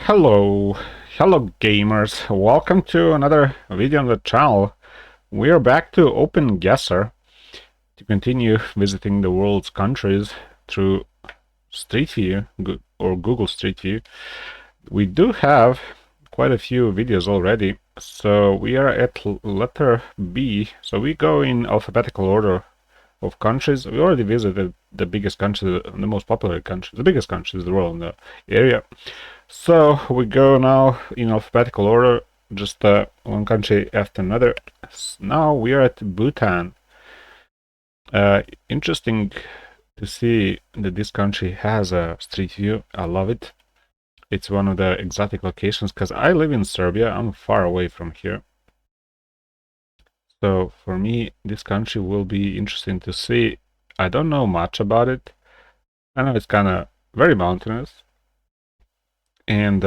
Hello gamers, welcome to another video on the channel. We are back to Open Guesser to continue visiting the world's countries through Street View or Google Street View. We do have quite a few videos already, so we are at letter B, so we go in alphabetical order of countries. We already visited the biggest country, the most popular country, the biggest countries in the world in the area. So we go now in alphabetical order, just one country after another. Now we are at Bhutan. Interesting to see that this country has a street view. I love it. It's one of the exotic locations because I live in Serbia. I'm far away from here. So for me, this country will be interesting to see. I don't know much about it. I know it's kind of very mountainous. And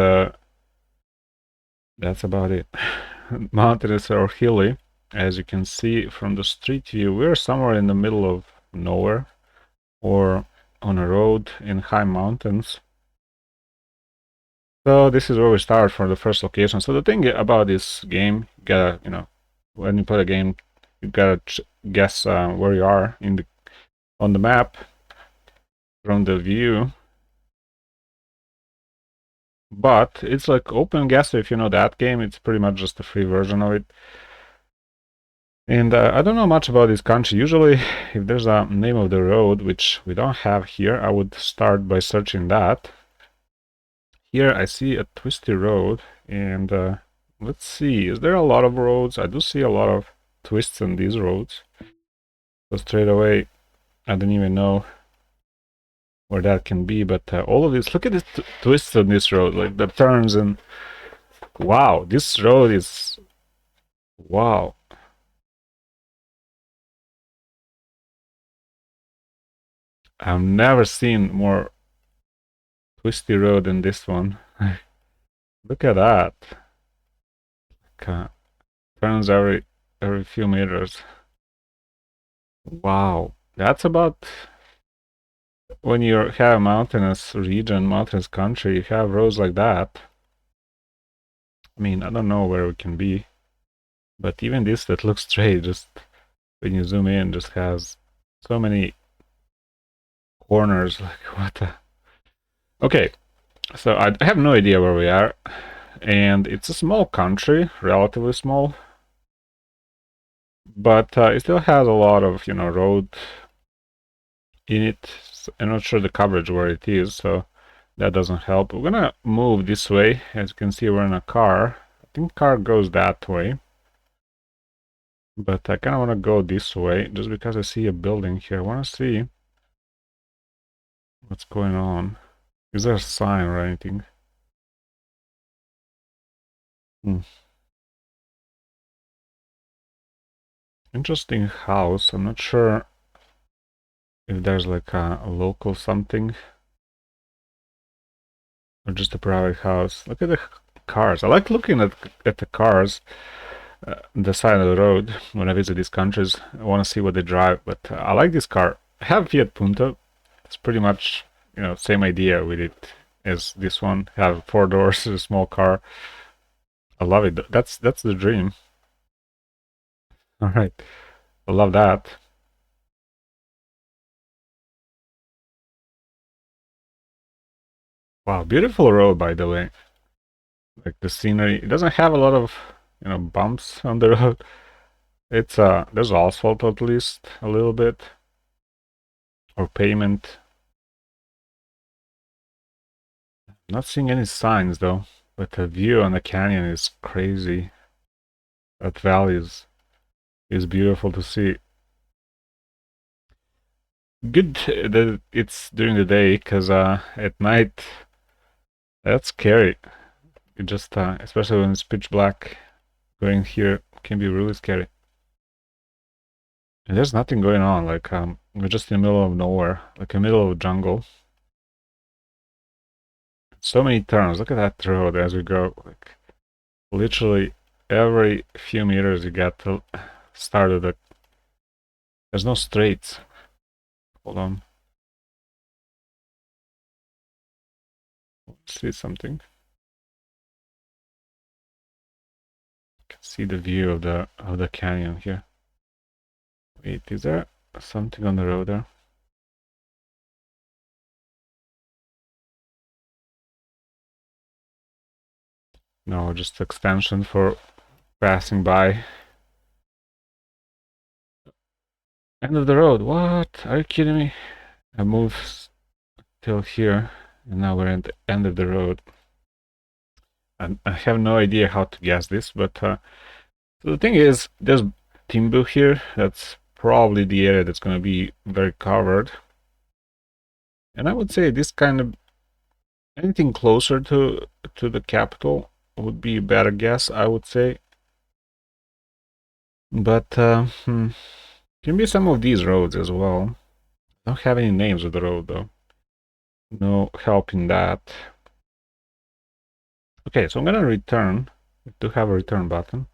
that's about it. Mountainous or hilly. As you can see from the street view, we're somewhere in the middle of nowhere or on a road in high mountains. So this is where we start for the first location. So the thing about this game, you gotta, when you play a game, you gotta guess where you are on the map from the view. But it's like Open Guesser. If you know that game, it's pretty much just a free version of it. And I don't know much about this country. Usually, if there's a name of the road, which we don't have here, I would start by searching that. Here I see a twisty road, and let's see, is there a lot of roads? I do see a lot of twists in these roads. So straight away, I don't even know where that can be, but all of this, look at this twists on this road, like the turns, and wow, this road is, wow. I've never seen more twisty road than this one. Look at that. Turns every few meters. Wow. That's about when you have a mountainous region, mountainous country, you have roads like that. I mean, I don't know where we can be, but even this that looks straight, just when you zoom in, just has so many corners. Like, what the? Okay, so I have no idea where we are, and it's a small country, relatively small, but it still has a lot of, road in it. I'm not sure the coverage where it is, so that doesn't help. We're gonna move this way. As you can see, we're in a car. I think car goes that way, but I kind of want to go this way just because I see a building here. I want to see what's going on. Is there a sign or anything? Hmm. Interesting house. I'm not sure if there's like a local something or just a private house. Look at the cars. I like looking at the cars, the side of the road when I visit these countries. I want to see what they drive, but I like this car. I have Fiat Punto. It's pretty much, same idea with it as this one. Have four doors, a small car. I love it. That's the dream. All right, I love that. Wow, beautiful road, by the way. Like the scenery, it doesn't have a lot of, bumps on the road. It's there's asphalt at least a little bit, or pavement. Not seeing any signs though, but the view on the canyon is crazy. That valley is beautiful to see. Good that it's during the day, because at night that's scary. It just especially when it's pitch black, going here can be really scary. And there's nothing going on. Like we're just in the middle of nowhere, like in the middle of jungle. So many turns. Look at that road as we go. Like literally every few meters you get to start of the. There's no straights. Hold on. Let's see something. see the view of the canyon here. Wait, is there something on the road there? No, just extension for passing by. End of the road. What? Are you kidding me? I moved till here, and now we're at the end of the road. And I have no idea how to guess this, but so the thing is, there's Timbu here. That's probably the area that's going to be very covered. And I would say this kind of anything closer to the capital would be a better guess, I would say. But can be some of these roads as well. Don't have any names of the road though. No help in that. Okay, so I'm gonna return. We do have a return button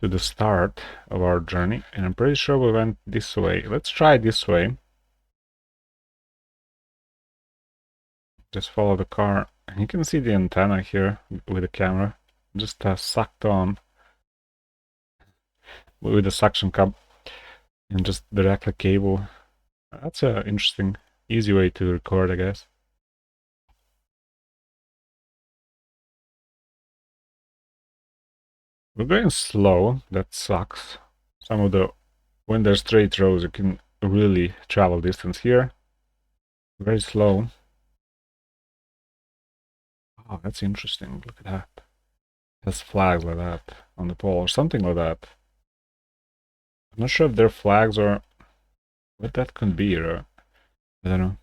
to the start of our journey, and I'm pretty sure we went this way. Let's try this way. Just follow the car, and you can see the antenna here with the camera. Just sucked on with the suction cup and just directly cable. That's an interesting, easy way to record, I guess. We're going slow, that sucks. Some of the, when there's straight roads, you can really travel distance here. Very slow. Oh, that's interesting, look at that. It has flags like that on the pole, or something like that. I'm not sure if they're flags or what that could be, or I don't know.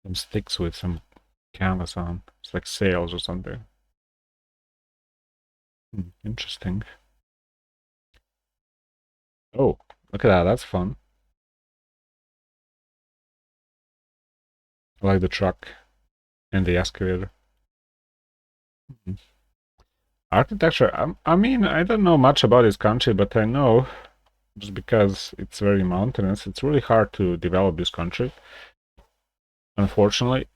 Some sticks with some canvas on. It's like sails or something. Interesting. Oh, look at that, that's fun. I like the truck and the excavator. Architecture, I mean, I don't know much about this country, but I know just because it's very mountainous, it's really hard to develop this country, unfortunately.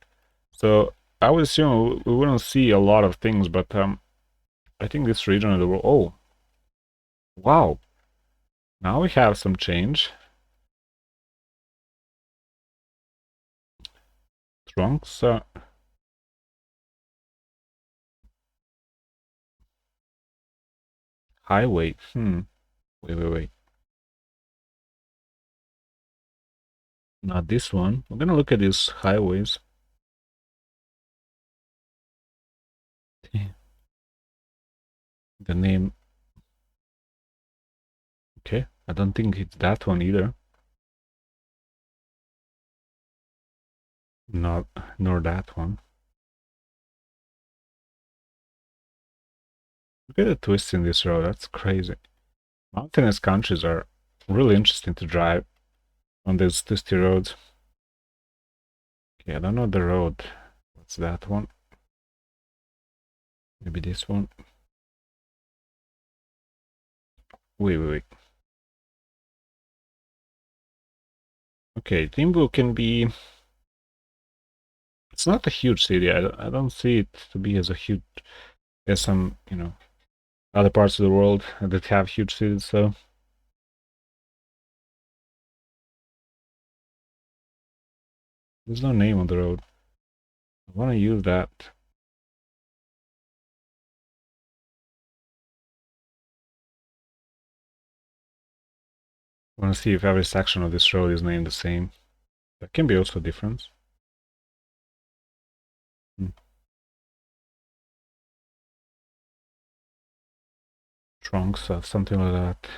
So I would assume we wouldn't see a lot of things, but I think this region of the world. Oh, wow! Now we have some change. Trunks, highway. Wait. Not this one. We're gonna look at these highways. The name. Okay, I don't think it's that one either. Not nor that one. Look at the twists in this road. That's crazy. Mountainous countries are really interesting to drive on these twisty roads. Okay, I don't know the road. What's that one? Maybe this one. Wait. Okay, Timbu can be. It's not a huge city. I don't see it to be as a huge as some, other parts of the world that have huge cities. So there's no name on the road. I want to use that. I want to see if every section of this road is named the same. That can be also different. Trunks, something like that.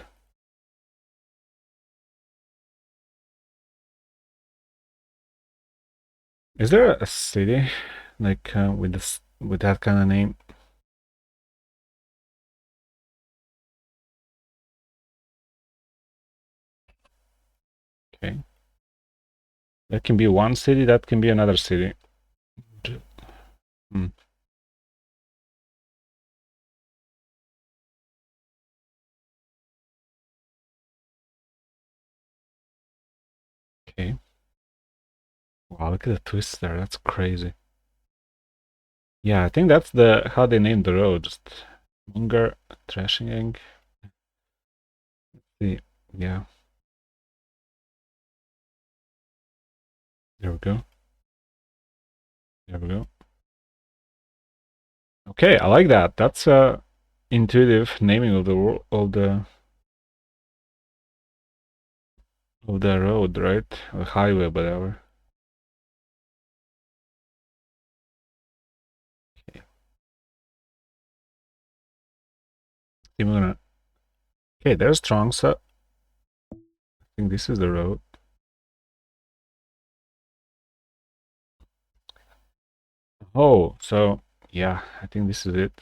Is there a city like with this with that kind of name? Okay, that can be one city. That can be another city. Hmm. Okay. Wow, look at the twist there. That's crazy. Yeah, I think that's the how they named the road. Just Munger, trashing egg. Yeah, there we go. There we go. Okay, I like that. That's intuitive naming of the road, right? Or highway, whatever. Okay. Similar. Okay, there's Trongsa. I think this is the road. Oh, so yeah, I think this is it.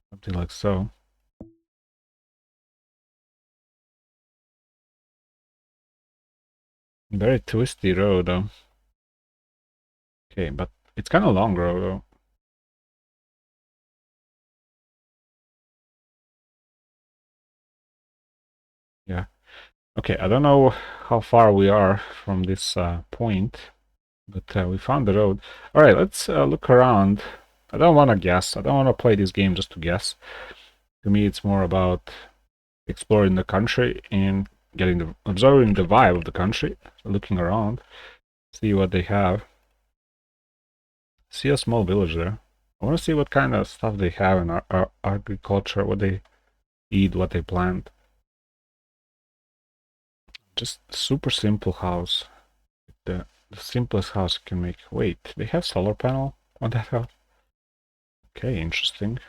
Something like so. Very twisty road though. Okay, but it's kind of long road though. Yeah. Okay, I don't know how far we are from this point, but we found the road. All right, let's look around. I don't want to guess. I don't want to play this game just to guess. To me, it's more about exploring the country and observing the vibe of the country, looking around, see what they have. See a small village there. I want to see what kind of stuff they have in our agriculture, what they eat, what they plant. Just super simple house. The simplest house you can make. Wait, they have solar panel on that house? Okay, interesting.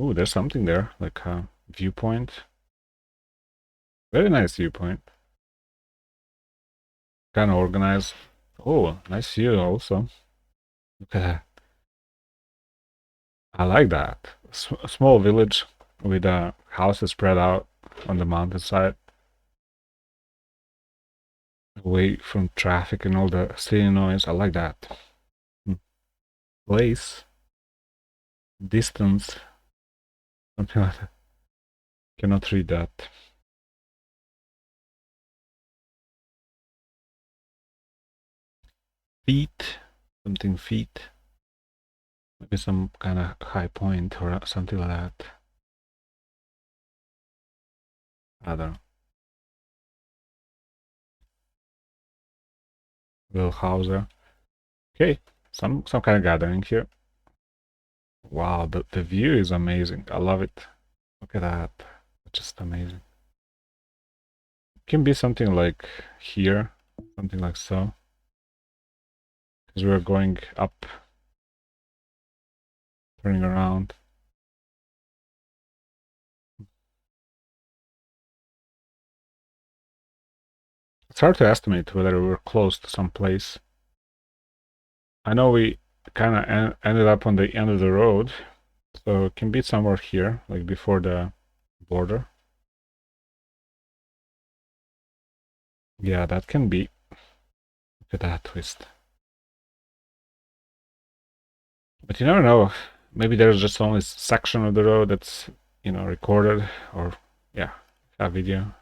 Ooh, there's something there, like a viewpoint. Very nice viewpoint. Kind of organized. Oh, nice view also. Look at that. I like that. A small village with houses spread out on the mountainside, away from traffic and all the city noise. I like that. Hmm. Place, distance, something like that. Cannot read that. Feet, something feet. Maybe some kind of high point or something like that. I don't know. Little house there. Okay, some kind of gathering here. Wow, the view is amazing. I love it. Look at that. Just amazing. Can be something like here, something like so. Because we're going up, turning around. It's hard to estimate whether we're close to some place. I know we kind of ended up on the end of the road, so it can be somewhere here, like before the border. Yeah, that can be. Look at that twist. But you never know. Maybe there's just only a section of the road that's, recorded or, yeah, a video.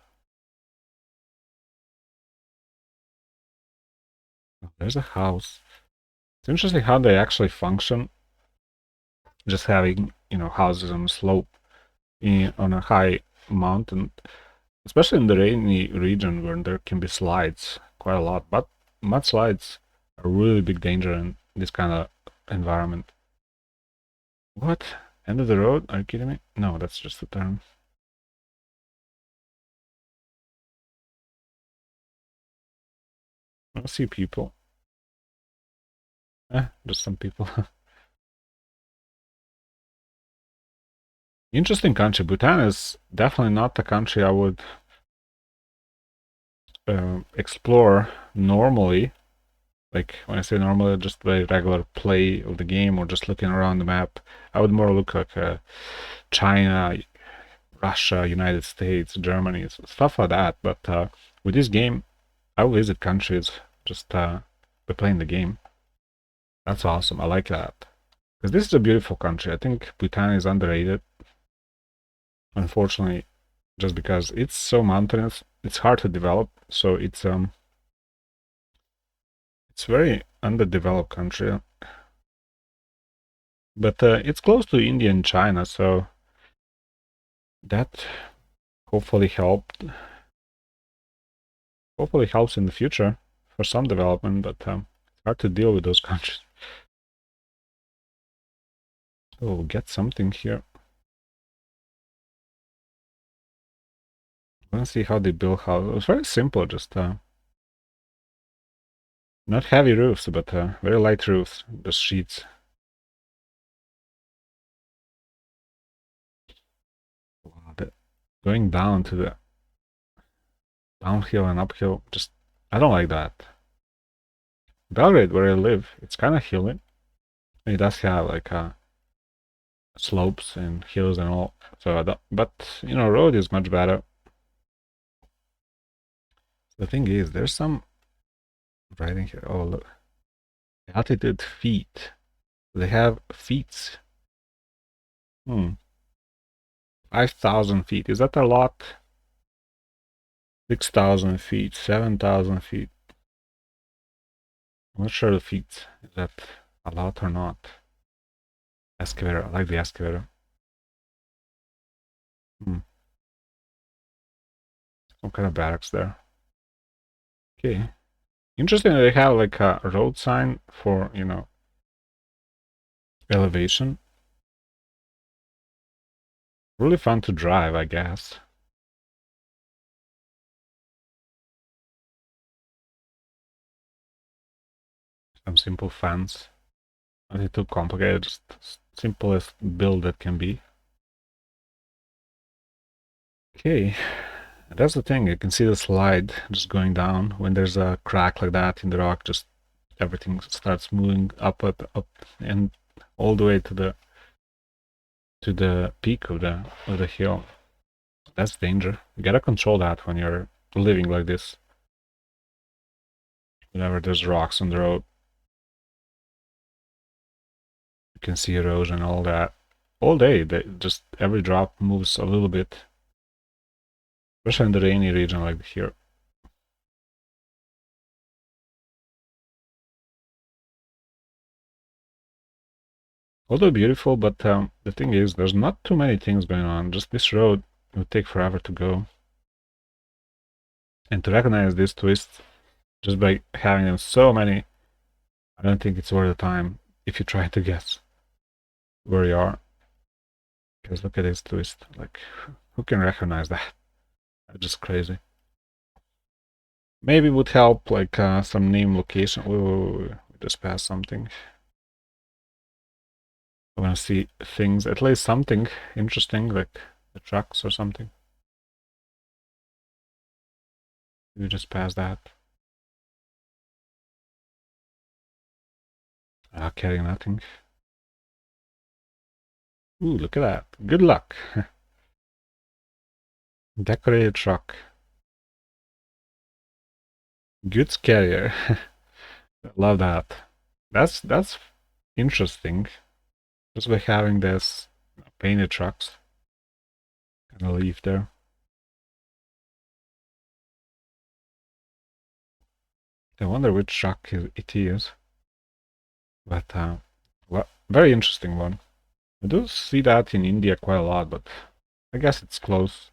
Oh, there's a house. It's interesting how they actually function. Just having, houses on a slope on a high mountain, especially in the rainy region where there can be slides quite a lot. But mudslides are a really big danger in this kind of environment. What? End of the road? Are you kidding me? No, that's just a turn. I see people. Just some people. Interesting country. Bhutan is definitely not the country I would explore normally. Like when I say normally, just by regular play of the game or just looking around the map. I would more look like China, Russia, United States, Germany, stuff like that. But with this game, I will visit countries just by playing the game. That's awesome. I like that. Because this is a beautiful country. I think Bhutan is underrated. Unfortunately, just because it's so mountainous, it's hard to develop. So it's It's very underdeveloped country, but it's close to India and China, so that hopefully helped. Hopefully helps in the future for some development, but it's hard to deal with those countries. Oh, we'll get something here. Let's see how they build houses. It was very simple, just not heavy roofs, but very light roofs, just sheets. Wow, going down to the downhill and uphill, just I don't like that. Belgrade, where I live, it's kind of hilly. It does have like slopes and hills and all. So, but you know, road is much better. The thing is, there's some writing here. Oh, look, altitude feet. They have feet. 5,000 feet. Is that a lot? 6,000 feet, 7,000 feet. I'm not sure the feet. Is that a lot or not? Excavator. I like the excavator. Some kind of barracks there. Okay. Interesting that they have like a road sign for, you know, elevation. Really fun to drive, I guess. Some simple fence. Nothing too complicated, just simplest build that can be. Okay, that's the thing. You can see the slide just going down. When there's a crack like that in the rock, just everything starts moving up, and all the way to the peak of the hill. That's danger. You gotta control that when you're living like this. Whenever there's rocks on the road, you can see erosion, all that. All day, just every drop moves a little bit, especially in the rainy region like here. Although beautiful, but the thing is, there's not too many things going on. Just this road will take forever to go. And to recognize these twists, just by having them so many, I don't think it's worth the time if you try to guess where you are. Because look at this twist. Like, who can recognize that? That's just crazy. Maybe it would help, like, some name location. We just passed something. I want to see things, at least something interesting, like the trucks or something. We just passed that. Carrying nothing. Ooh, look at that. Good luck. Decorated truck. Goods carrier. Love that. That's interesting. Just by having this painted trucks. Gonna leave there. I wonder which truck it is. But well, very interesting one. I do see that in India quite a lot, but I guess it's close.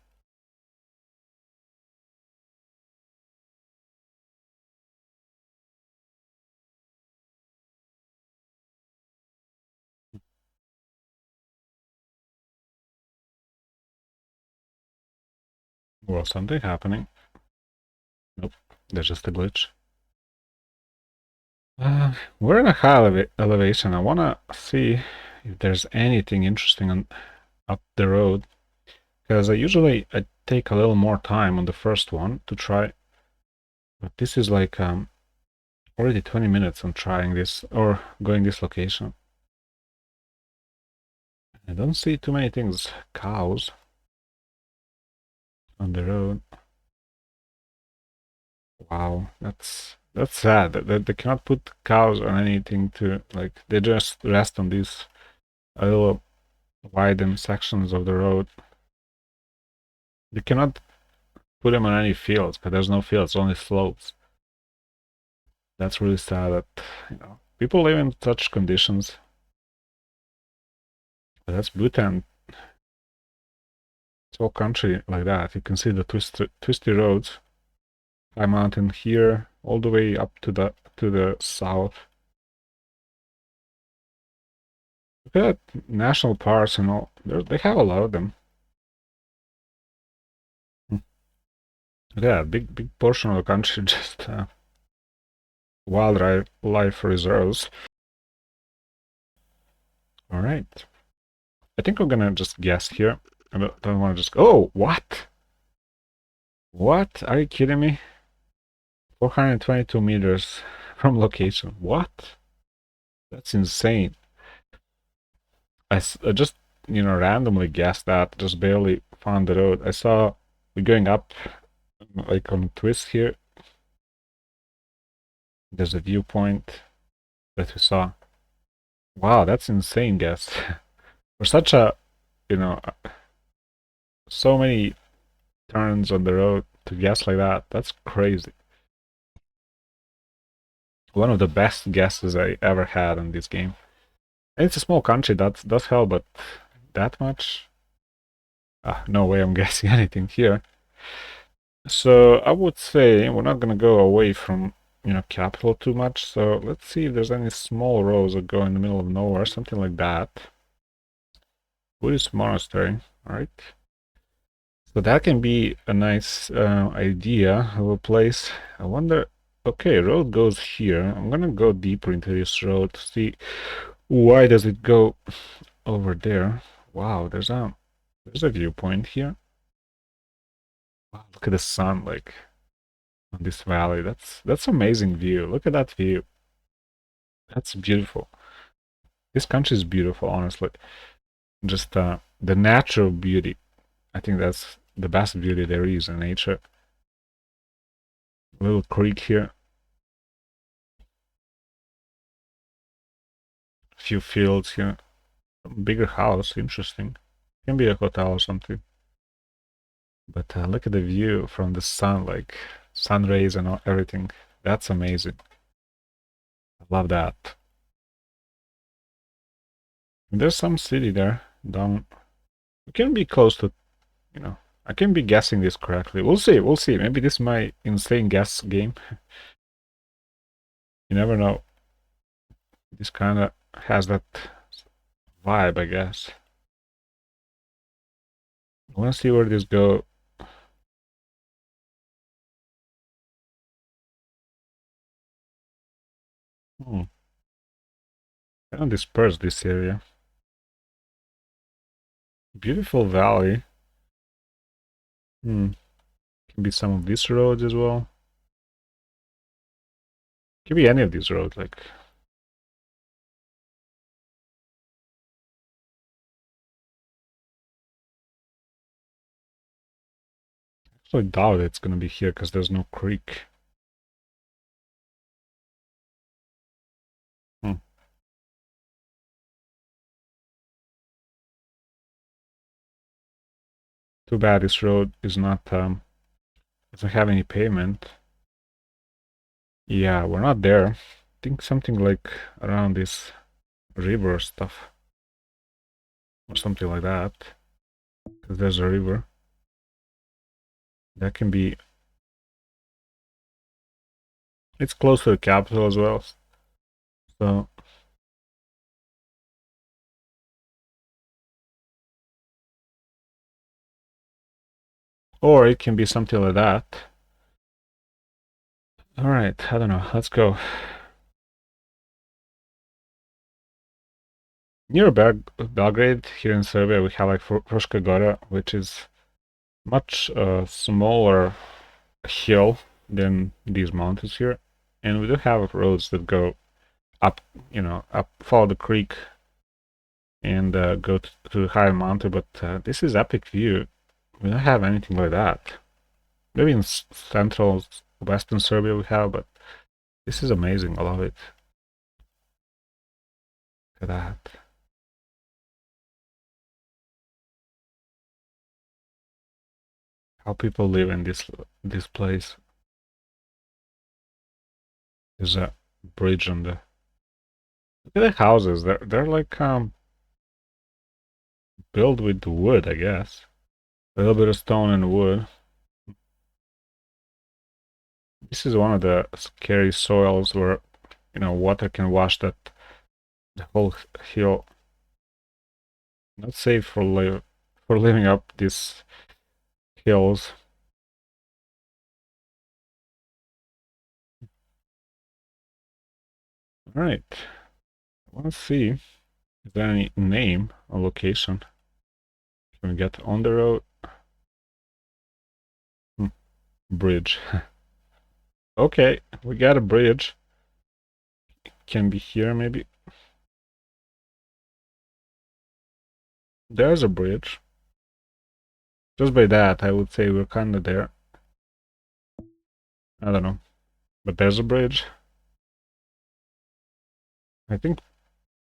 Well, something happening. Nope, there's just a glitch. We're in a high elevation. I want to see if there's anything interesting up the road. Because I take a little more time on the first one to try. But this is like already 20 minutes on trying this or going this location. I don't see too many things. Cows on the road. Wow, that's sad. They cannot put cows on anything to like. They just rest on these a little widened sections of the road. They cannot put them on any fields because there's no fields, only slopes. That's really sad that, people live in such conditions. But that's Bhutan. It's all country like that. You can see the twisty roads. High mountain here, all the way up to the south. Look at that national parks and all. They have a lot of them. Look at that big portion of the country just wildlife reserves. All right. I think we're gonna just guess here. I don't want to just. Oh, what? What? Are you kidding me? 422 meters from location. What? That's insane. I just, randomly guessed that, just barely found the road. I saw we're going up, like on a twist here. There's a viewpoint that we saw. Wow, that's insane guess. For such a, you know, so many turns on the road to guess like that, that's crazy. One of the best guesses I ever had in this game. And it's a small country, that does help, but that much? No way I'm guessing anything here. So I would say we're not gonna go away from, capital too much. So let's see if there's any small roads that go in the middle of nowhere, something like that. Buddhist monastery, all right. So that can be a nice idea of a place. I wonder. Okay, road goes here. I'm gonna go deeper into this road to see why does it go over there. Wow, there's a viewpoint here. Wow, look at the sun, like on this valley. That's amazing view. Look at that view. That's beautiful. This country is beautiful, honestly. Just the natural beauty. I think that's the best beauty there is in nature. A little creek here. A few fields here. Bigger house, interesting. Can be a hotel or something. But look at the view from the sun, like sun rays and everything. That's amazing. I love that. There's some city there down. We can be close to, I can be guessing this correctly. We'll see. We'll see. Maybe this is my insane guess game. You never know. This kind of has that vibe, I guess. I want to see where this go. Hmm. Kind of disperse this area. Beautiful valley. Hmm. Can be some of these roads as well. Can be any of these roads, like. So I doubt it's gonna be here because there's no creek. Hmm. Too bad this road is not doesn't have any pavement. Yeah, we're not there. I think something like around this river stuff or something like that. Because there's a river. That can be. It's close to the capital as well. So or it can be something like that. All right, I don't know. Let's go. Near Belgrade, here in Serbia, we have like Fruška Gora, which is much smaller hill than these mountains here, and we do have roads that go up, up, follow the creek, and go to the higher mountain. But this is epic view. We don't have anything like that. Maybe in central, western Serbia we have, but this is amazing. I love it. Look at that. How people live in this place. There's a bridge on the. Look at the houses. They're like built with wood, I guess. A little bit of stone and wood. This is one of the scary soils where water can wash that the whole hill. Not safe for living up these hills. All right. I want to see is there any name or location. Can we get on the road? Bridge. Okay, we got a bridge. Can be here maybe. There's a bridge. Just by that, I would say we're kind of there. I don't know. But there's a bridge. I think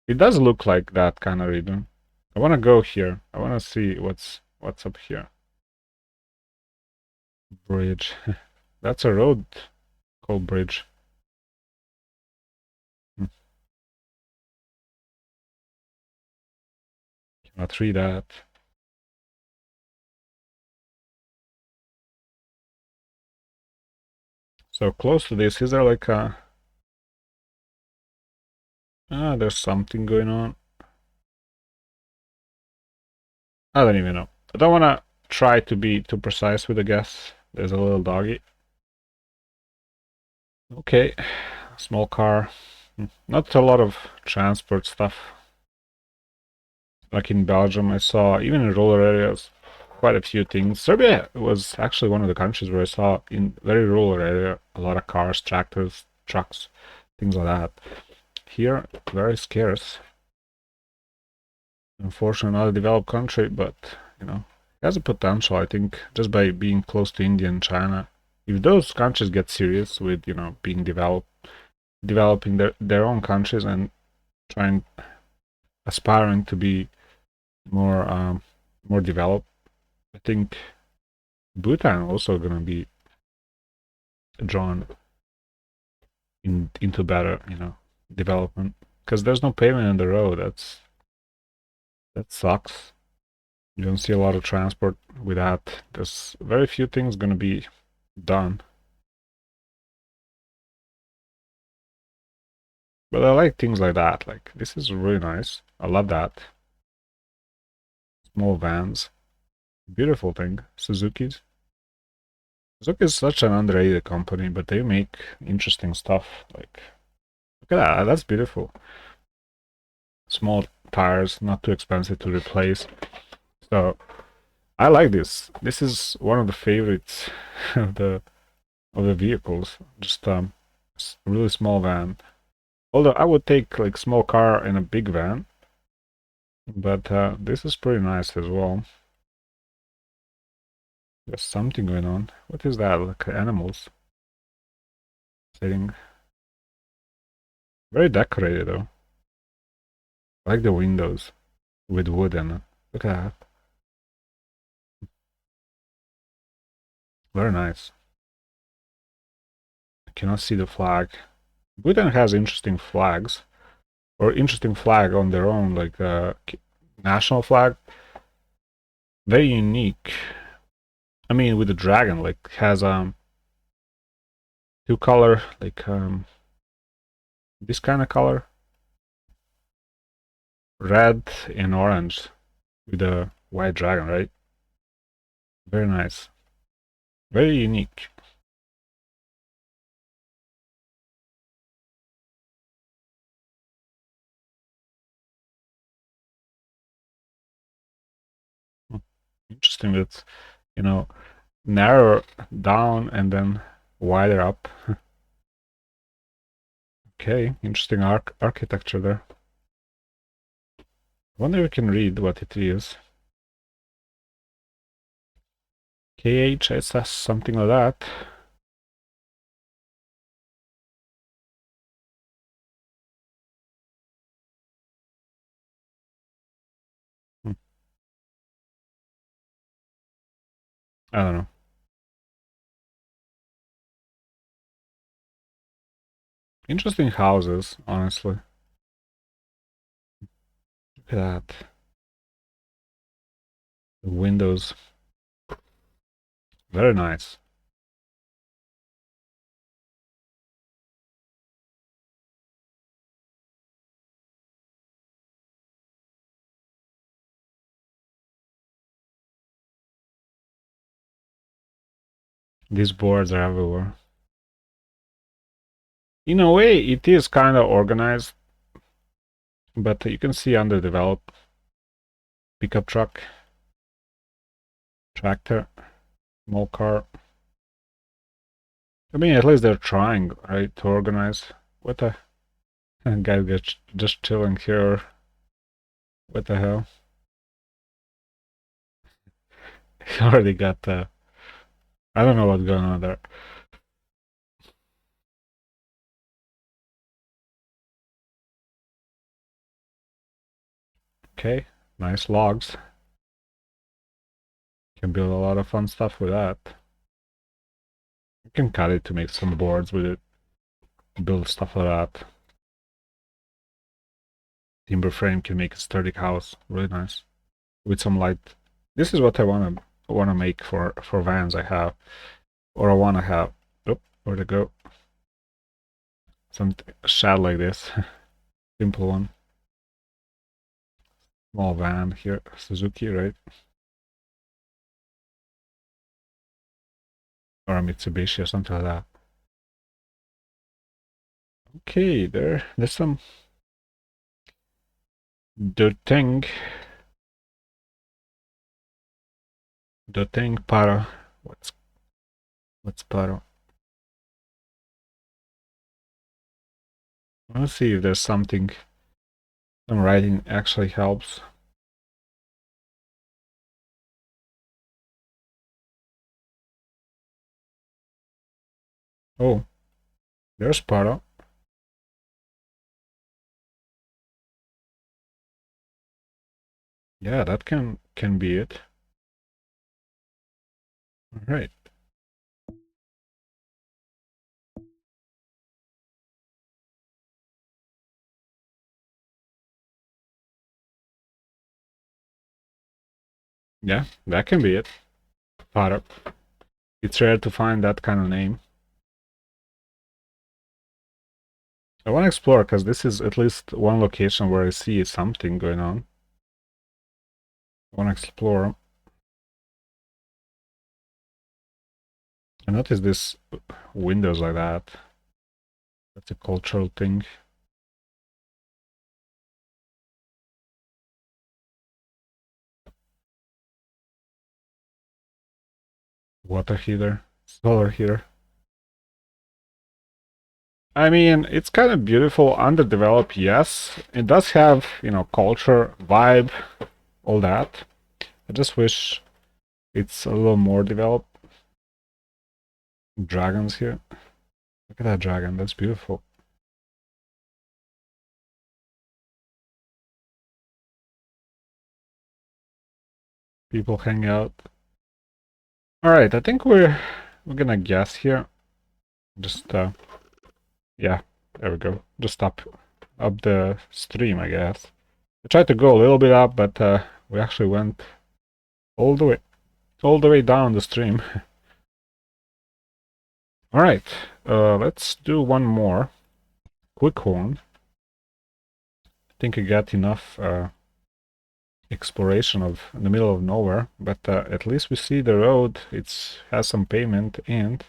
it does look like that kind of region. I want to go here. I want to see what's up here. Bridge. That's a road called bridge. Cannot read that. So close to this, is there like a... Ah, there's something going on. I don't even know. I don't want to try to be too precise with the guess. There's a little doggy. Okay, small car. Not a lot of transport stuff. Like in Belgium, I saw, even in rural areas, quite a few things. Serbia was actually one of the countries where I saw in very rural area a lot of cars, tractors, trucks, things like that. Here, very scarce. Unfortunately, not a developed country, but it has a potential. I think just by being close to India and China, if those countries get serious with being developing their own countries and trying aspiring to be more developed, I think Bhutan also gonna be drawn into better development because there's no pavement on the road. That sucks. You don't see a lot of transport with that. There's very few things gonna be done. But I like things like that. Like this is really nice. I love that. Small vans. Beautiful thing. Suzuki's. Suzuki is such an underrated company, but they make interesting stuff. Like look at that. That's beautiful. Small tires, not too expensive to replace. So I like this. This is one of the favorites of the vehicles. Just really small van. Although I would take like small car and a big van, but this is pretty nice as well. There's something going on. What is that? Like animals sitting. Very decorated though. I like the windows with wood in it. Look at that. Very nice. I cannot see the flag. Bhutan has interesting flags, or interesting flag on their own, like national flag. Very unique. I mean, with the dragon, like has two color, like this kind of color, red and orange with a white dragon, right? Very nice. Very unique. Interesting. It's you know narrow down and then wider up. Okay, interesting architecture there. I wonder if we can read what it is. KHSS, something like that. Hmm, I don't know. Interesting houses, honestly. Look at that. The windows. Very nice. These boards are everywhere. In a way, it is kind of organized, but you can see underdeveloped. Pickup truck, tractor, small car. I mean, at least they're trying, right, to organize. What the guy gets just chilling here. What the hell? He already got I don't know what's going on there. Okay, nice logs. Can build a lot of fun stuff with that. You can cut it to make some boards with it. Build stuff like that. Timber frame can make a sturdy house. Really nice. With some light. This is what I wanna make for vans I have. Or I wanna have. Oh, where'd it go? Some shed like this. Simple one. Small van here. Suzuki, right? Or a Mitsubishi or something like that. Okay, there's some Doteng Paro. What's Paro? Let's see if there's something. Some writing actually helps. Oh, there's Paro. Yeah, that can be it. All right. Yeah, that can be it. Paro. It's rare to find that kind of name. I want to explore because this is at least one location where I see something going on. I want to explore. I noticed this windows like that. That's a cultural thing. Water heater, solar heater. I mean, it's kind of beautiful, underdeveloped, yes. It does have, culture, vibe, all that. I just wish it's a little more developed. Dragons here. Look at that dragon, that's beautiful. People hang out. Alright, I think we're gonna guess here. Just yeah, there we go. Just up the stream, I guess. I tried to go a little bit up, but we actually went all the way down the stream. All right, let's do one more quick one. I think I got enough exploration of in the middle of nowhere, but at least we see the road. It has some pavement, and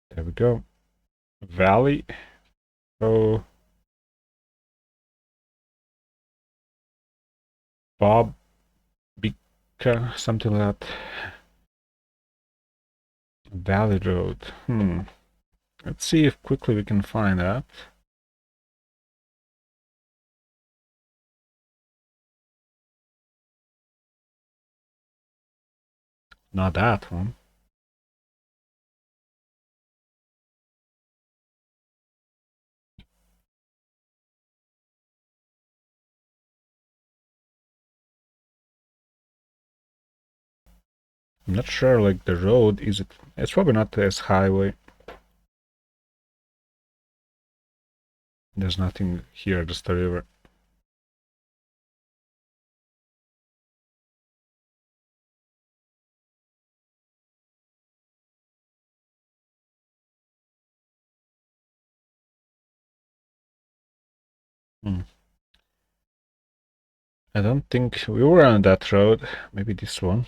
there we go. Valley. So Bob Bika, something like that. Valley Road. Let's see if quickly we can find that. Not that one. I'm not sure, like, the road, is it? It's probably not this highway. There's nothing here, just a river. Hmm. I don't think we were on that road. Maybe this one.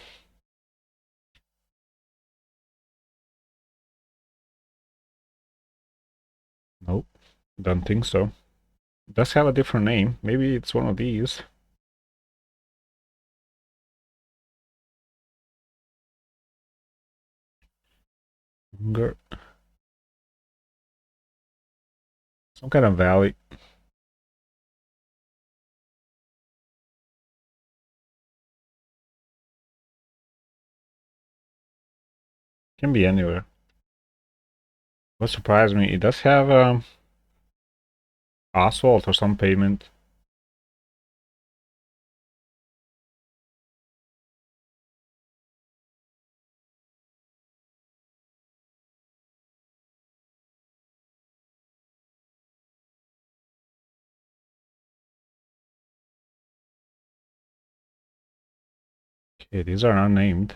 Nope, don't think so. It does have a different name. Maybe it's one of these. Some kind of valley. Can be anywhere. What surprised me, it does have asphalt or some pavement. Okay, these are unnamed.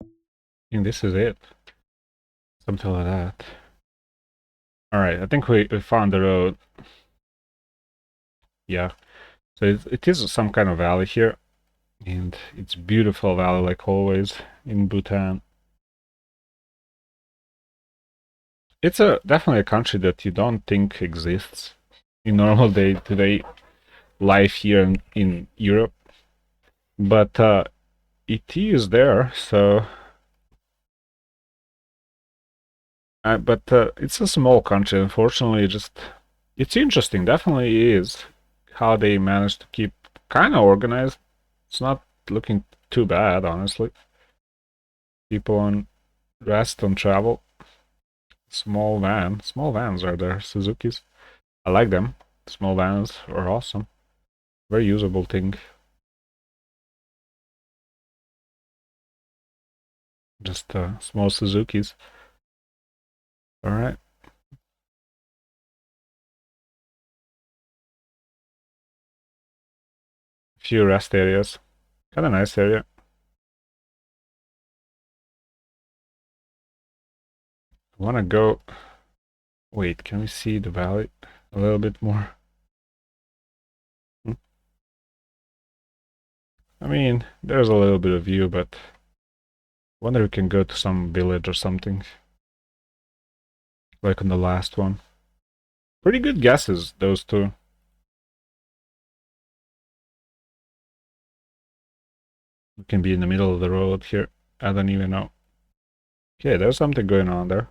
I think this is it. Something like that. Alright, I think we found the road. Yeah. So it is some kind of valley here. And it's beautiful valley like always in Bhutan. It's a definitely a country that you don't think exists in normal day-to-day life here in Europe. But it is there, so but it's a small country, unfortunately. Just it's interesting, definitely is how they managed to keep kind of organized. It's not looking too bad, honestly. People on rest on travel. Small vans are there, Suzuki's. I like them. Small vans are awesome. Very usable thing. Just small Suzuki's. All right, few rest areas. Kind of nice area. Want to go? Wait, can we see the valley a little bit more? Hmm? I mean, there's a little bit of view, but wonder if we can go to some village or something, like on the last one. Pretty good guesses, those two. We can be in the middle of the road here. I don't even know. Okay, there's something going on there.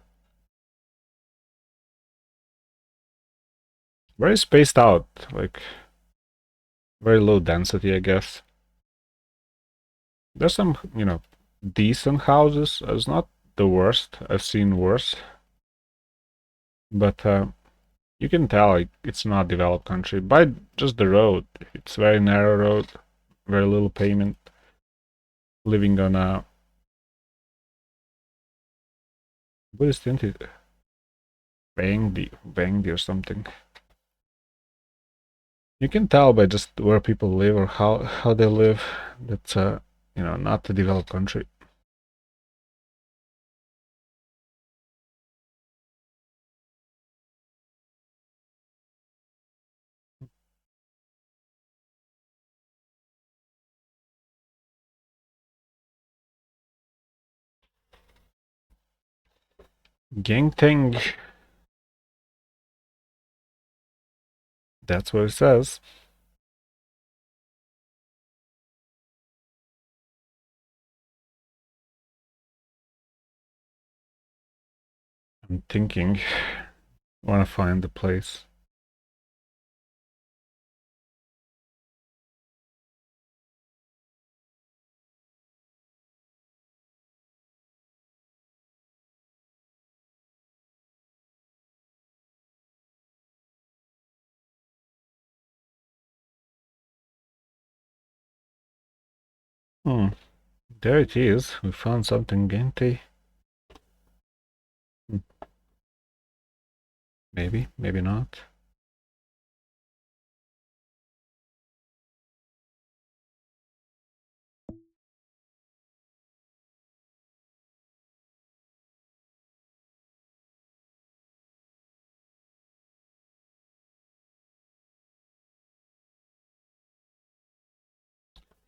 Very spaced out, like very low density, I guess. There's some, decent houses. It's not the worst. I've seen worse, but you can tell it's not developed country by just the road. It's very narrow road, very little pavement. Living on a Buddhist entity, Bangdi or something. You can tell by just where people live or how they live. That's not a developed country. Gangteng, that's what it says. I'm thinking. I want to find the place. Hmm, there it is. We found something empty. Hmm, maybe, maybe not.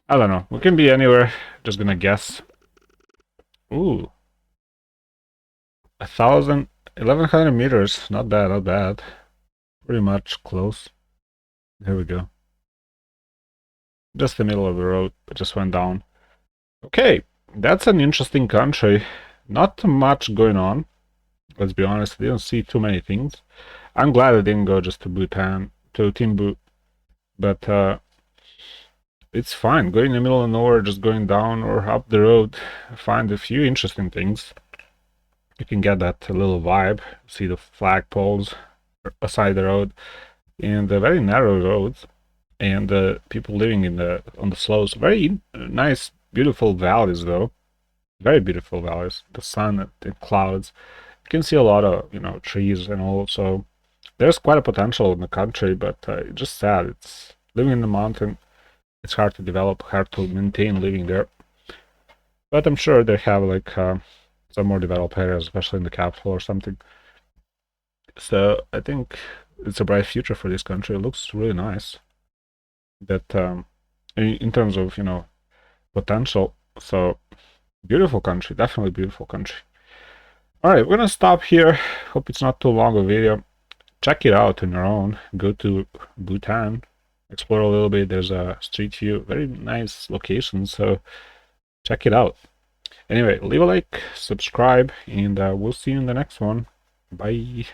I don't know. We can be anywhere. Just gonna guess. Ooh, 1,100 meters. Not bad, not bad. Pretty much close. Here we go. Just the middle of the road. It just went down. Okay, that's an interesting country. Not much going on. Let's be honest. I didn't see too many things. I'm glad I didn't go just to Bhutan, to Timbuktu. But it's fine. Going in the middle of nowhere, just going down or up the road, find a few interesting things. You can get that little vibe. See the flagpoles aside the road, and the very narrow roads, and people living in the on the slopes. Very nice, beautiful valleys, though. Very beautiful valleys. The sun, the clouds. You can see a lot of trees and all. So there's quite a potential in the country, but it's just sad. It's living in the mountain. It's hard to develop, hard to maintain living there. But I'm sure they have like some more developed areas, especially in the capital or something. So I think it's a bright future for this country. It looks really nice. That in terms of potential. So beautiful country, definitely beautiful country. All right, we're gonna stop here. Hope it's not too long a video. Check it out on your own. Go to Bhutan, explore a little bit. There's a street view, very nice location. So check it out. Anyway, leave a like, subscribe, and we'll see you in the next one. Bye.